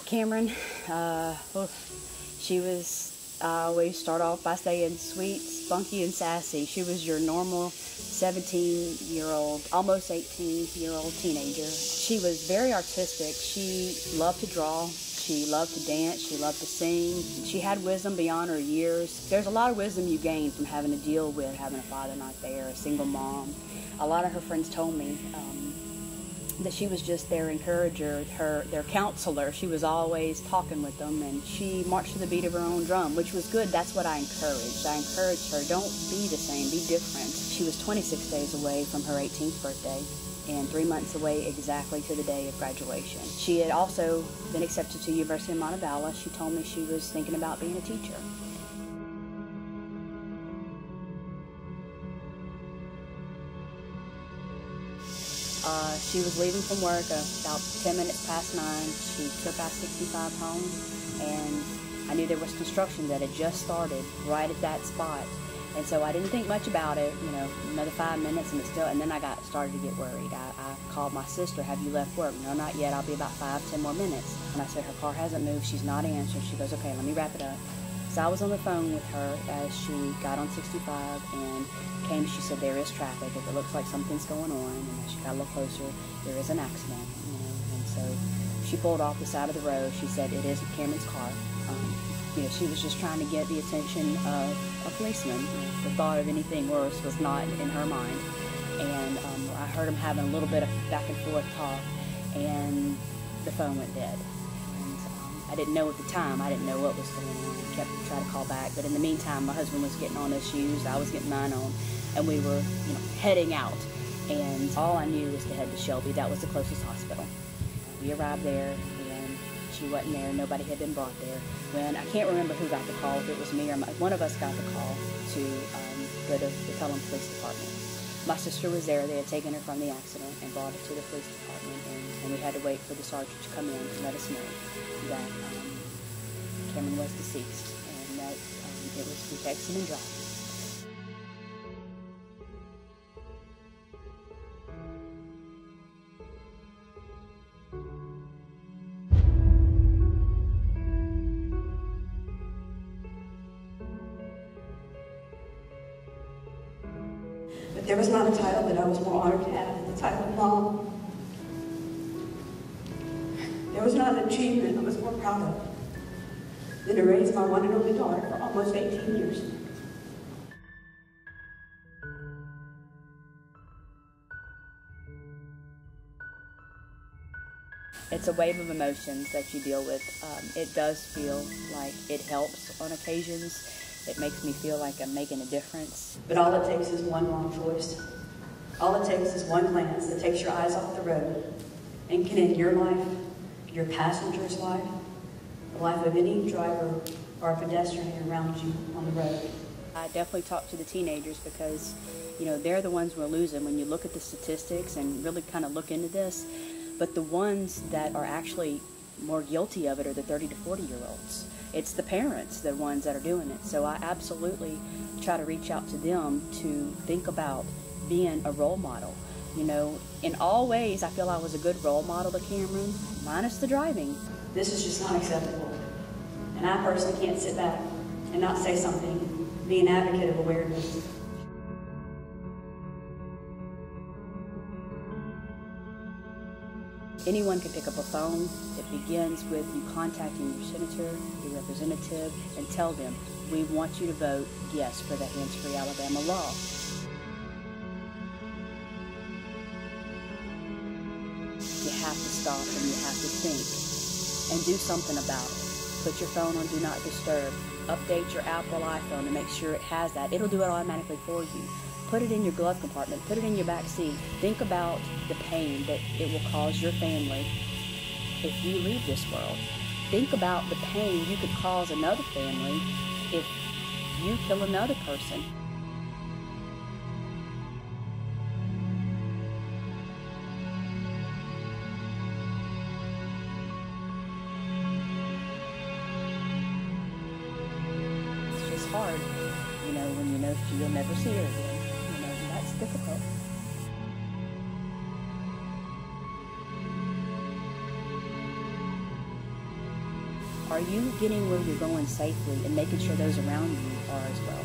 Cameron, she was, I always start off by saying sweet, spunky, and sassy. She was your normal 17-year-old, almost 18-year-old teenager. She was very artistic. She loved to draw. She loved to dance. She loved to sing. She had wisdom beyond her years. There's a lot of wisdom you gain from having to deal with having a father not there, a single mom. A lot of her friends told me that she was just their encourager, their counselor. She was always talking with them, and she marched to the beat of her own drum, which was good. That's what I encouraged. I encouraged her, don't be the same, be different. She was 26 days away from her 18th birthday and 3 months away exactly to the day of graduation. She had also been accepted to the University of Montevallo. She told me she was thinking about being a teacher. She was leaving from work about 10 minutes past 9. She took I-65 home, and I knew there was construction that had just started right at that spot. And so I didn't think much about it, you know, another 5 minutes and then I started to get worried. I called my sister, have you left work? No, not yet, I'll be about 5-10 more minutes. And I said, her car hasn't moved, she's not answering. She goes, okay, let me wrap it up. So I was on the phone with her as she got on 65 and she said, there is traffic. If it looks like something's going on, and as she got a little closer, there is an accident, you know. And so she pulled off the side of the road. She said, it is Cameron's car. You know, she was just trying to get the attention of a policeman. The thought of anything worse was not in her mind. And I heard him having a little bit of back and forth talk, and the phone went dead. And I didn't know at the time. I didn't know what was going on. I kept trying to call back, but in the meantime, my husband was getting on his shoes. I was getting mine on, and we were, you know, heading out. And all I knew was to head to Shelby. That was the closest hospital. We arrived there. She wasn't there. Nobody had been brought there. When I can't remember who got the call, if it was me or one of us got the call to go to the Pelham Police Department. My sister was there. They had taken her from the accident and brought her to the police department, and we had to wait for the sergeant to come in to let us know that Cameron was deceased and that it was through texting and driving. But there was not a title that I was more honored to have than the title of mom. There was not an achievement I was more proud of than to raise my one and only daughter for almost 18 years. It's a wave of emotions that you deal with. It does feel like it helps on occasions. It makes me feel like I'm making a difference. But all it takes is one wrong choice. All it takes is one glance that takes your eyes off the road and can end your life, your passenger's life, the life of any driver or pedestrian around you on the road. I definitely talk to the teenagers because, you know, they're the ones we're losing when you look at the statistics and really kind of look into this. But the ones that are actually more guilty of it are the 30 to 40-year-olds. It's the parents, the ones that are doing it. So I absolutely try to reach out to them to think about being a role model. You know, in all ways, I feel I was a good role model to Cameron, minus the driving. This is just not acceptable. And I personally can't sit back and not say something, be an advocate of awareness. Anyone can pick up a phone. It begins with you contacting your senator, your representative, and tell them, we want you to vote yes for the hands-free Alabama law. You have to stop and you have to think and do something about it. Put your phone on Do Not Disturb. Update your Apple iPhone to make sure it has that. It'll do it automatically for you. Put it in your glove compartment. Put it in your back seat. Think about the pain that it will cause your family if you leave this world. Think about the pain you could cause another family if you kill another person. It's just hard, you know, when you know you'll never see her again. That's difficult. Are you getting where you're going safely and making sure those around you are as well?